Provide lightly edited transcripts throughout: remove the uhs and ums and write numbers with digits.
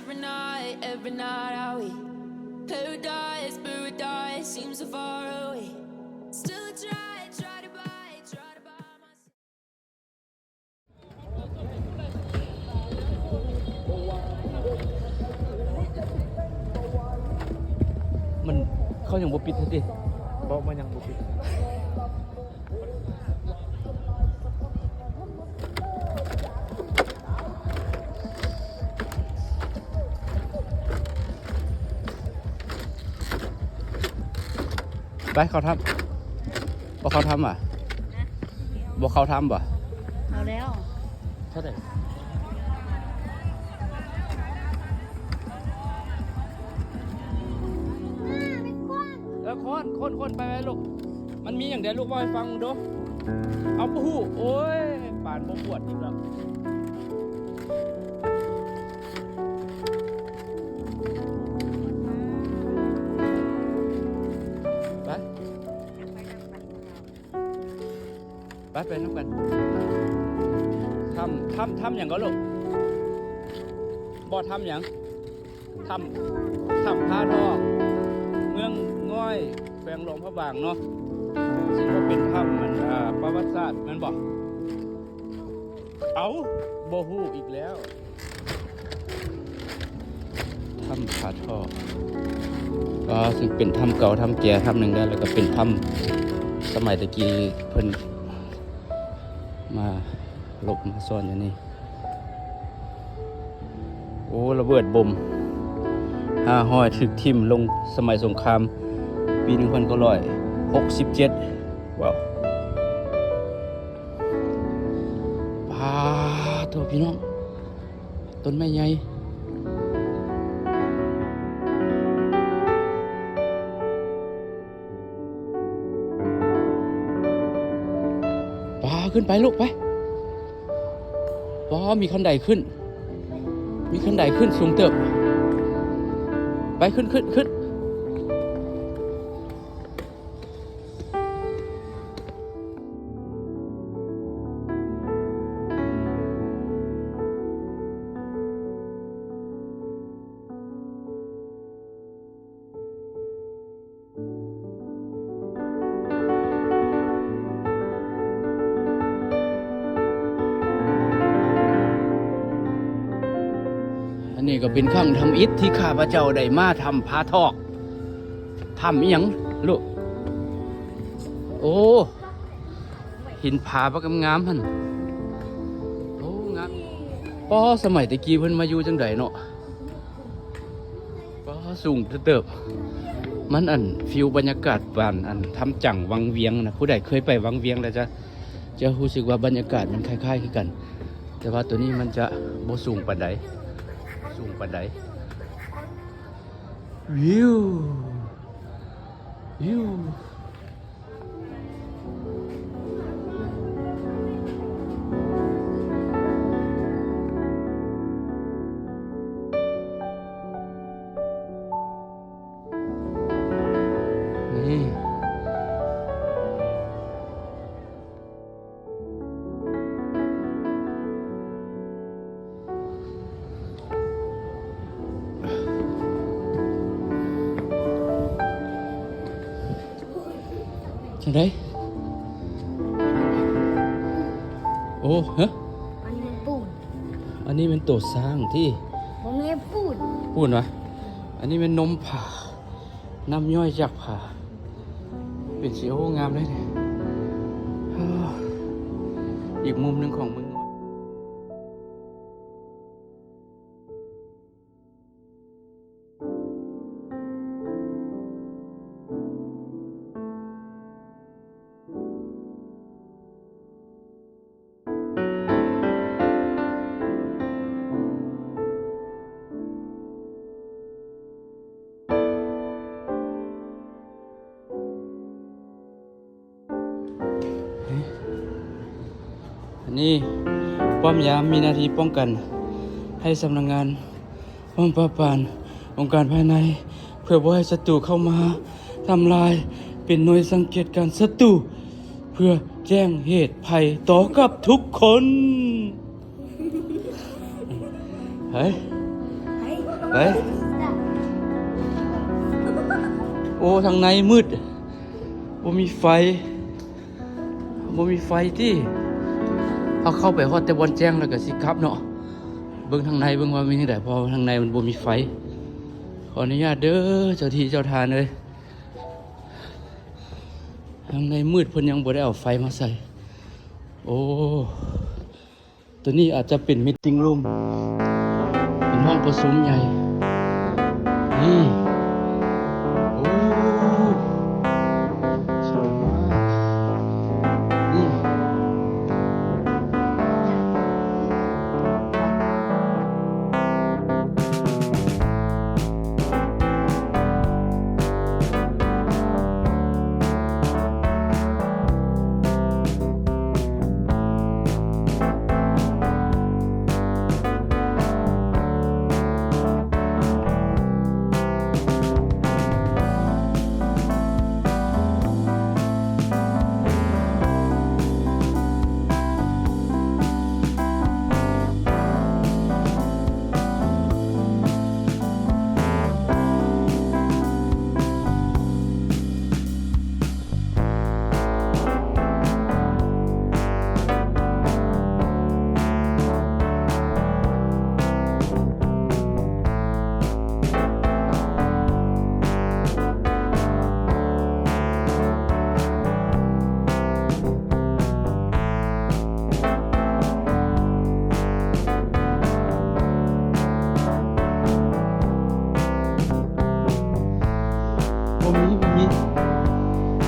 every night are we paradise, paradise seems so far away. Still try to buy myself. มันเขายังบ่ปิดทันที บอกมันยังบุปิด ไปเขาทำบ่เขาทำอ่ะบ่เขาทำบ่ เอาแล้ว เท่าไหร่แล้วคนไปลูกมันมีอย่างเดียวลูกบ่ให้ฟังดูเอาปู้โอ้ยป่านบ่ปวดอีกแล้วไปน้ำกันทำอย่างก็ลูกบ่ทำอย่างทำพาทอกเมืองง่อยแขวงหลวงพระบางเนาะซึ่งว่าเป็นถ้ำมันประวัติศาสตร์มันบอกเอาบ่ฮู้อีกแล้วถ้ำพาทอกก็ซึ่งเป็นถ้ำเก่าถ้ำแก่ถ้ำหนึ่งได้แล้วก็เป็นถ้ำสมัยตะกี้เพิ่นมาหลบมาซ่อนอย่างนี้โอ้ระเบิดบ่ม500ถึกทิ่มลงสมัยสงครามปี1967ว้าวปาตัวพี่น้องต้นไม้ใหญ่ขึ้นไปลูกไปมีขั้นใดขึ้นสูงเติบไปขึ้นนี่ก็เป็นครั้งทำอิฐที่ข้าพเจ้าได้มาทำพาทอกทำอีหยังลูกโอ้หินผาปะกำงามพันโอ้งามสมัยตะกี้เพิ่นมาอยู่จังไดเนาะสูงเติบมันฟิวบรรยากาศบ้านทำจังวังเวียงนะผู้ใดเคยไปวังเวียงแล้วจะรู้สึกว่าบรรยากาศมันคล้ายๆกันแต่ว่าตัวนี้มันจะบ่สูงปานใดวิวนี่จังไดโอ้ฮะ อันนี้ปูน อันนี้เป็นตัวสร้างที่ ผมไม่พูด พูดวะอันนี้เป็นนมผาน้ำย่อยจากผาเป็นสีโอ้งามเลยเนี่ยอีกมุมหนึ่งของมึงนี่ป้อมยามมีหน้าที่ป้องกันให้สำนักงานป้อมปราบปรามองค์การภายในเพื่อบ่ให้ศัตรูเข้ามาทำลายเป็นหน่วยสังเกตการศัตรูเพื่อแจ้งเหตุภัยต่อกับทุกคนเฮ้ย ไปโอ้ทางในมืดบ่มีไฟที่เอาเข้าไปฮอดแต่บอนแจ้งแล้วก็สิกลับเนาะเบิ่งทางในเบิ่งว่ามีที่ใดเพอทางในมันบ่มีไฟขออนุญาตเด้อเจ้าที่เจ้าทานเลยทางในมืดเพิ่นยังบ่ได้เอาไฟมาใส่โอ้ตัวนี้อาจจะเป็นมิตติ้งรูมเป็นห้องประชุมใหญ่นี่โอ้สวยมากนี่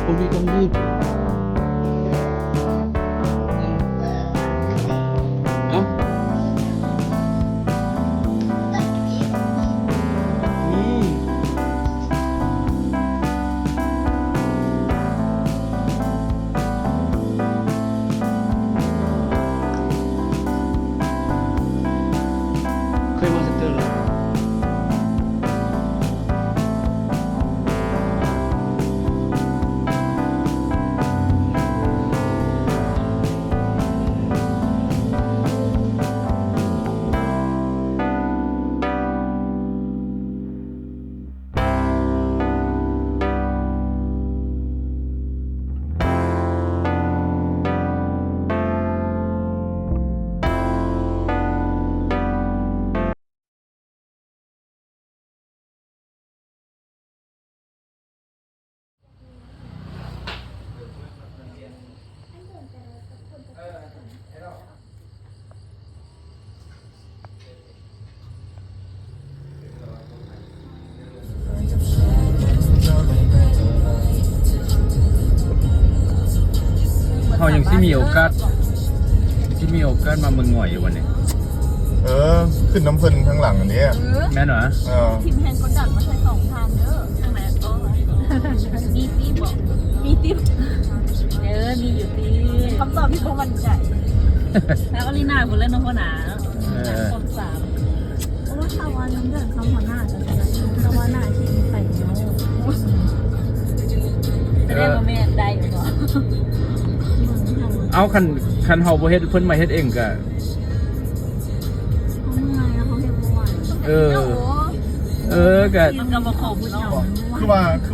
ผมมีกำลีบเอ้านี่เคยมาสเตอร์แล้วเขายังที่มีโอกาสมาเมืองหน่อยอยู่วันนี้ ขึ้นน้ำเพลินข้างหลังอันนี้ แม่นเหรอ ทีมแฮนก็ดักมาใช้2,000เด้อใช่ไหมมีติ๊บบอกมีติ๊บมีอยู่ติ๊บคำตอบที่เขามั่นใจแล้วก็ลีน่าคนเล่นน้องพ่อหนาคำ3เพราะว่าชาววันน้ำเดือดคำหัวหน้าจะเป็นชาววันหน้าที่ใส่เนาะจะได้มาแม่ได้อยู่ก่อนเอาคันเฮาบ่เฮ็ดเพิ่นมาเฮ็ดเองก็ก็มันก็บ่ครบเนาะคือ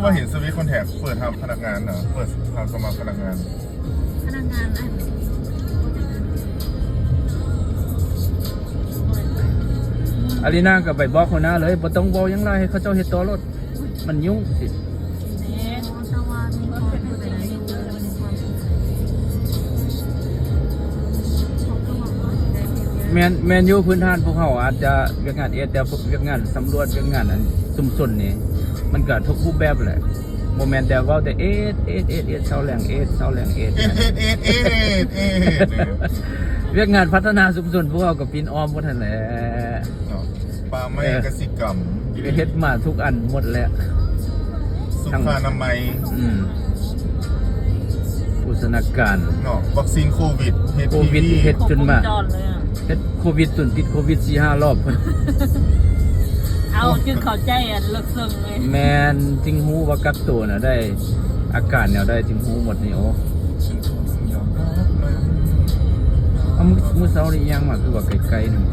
ว่าเห็นสวิตช์คอนแทคเปิดทำพนักงานเหรอเปิดทำสมัครพนักงานอารีนาก็ไปบอกหัวหน้าเลยบ่ต้องบอกหยังไรให้เขาเจ้าเฮ็ดต่อรถมันยุ่งสิแมนยูพื้นฐานพวกเขาอาจจะเวียกงานแต่พวกเวียกงานสำรวจเวียกงานอันซุ่มซนนี่มันก็ทุกรูปแบบแหละโมเมนต์แต่ว่าแต่เซาแรงเวียกงานพัฒนาซุ่มซนพวกเขากับปีนอ้อมหมดนั่นแหละปลาไม่กสิกรรมเฮ็ดมาทุกอันหมดแล้วสุขอนามัยโภชนาการเนาะวัคซีนโควิดเฮ็ดจนมาเฮ็ดโควิดจนติดโควิด 4-5 รอบเอาจึงเข้าใจเลิกซึ้งเลยแม่นจึงฮู้ว่ากักตัวน่ะได้อาการแนวได้จึงฮู้หมดนี่โอ้เอามื้อเช้านี่ยังมาคือว่าไกลๆนึง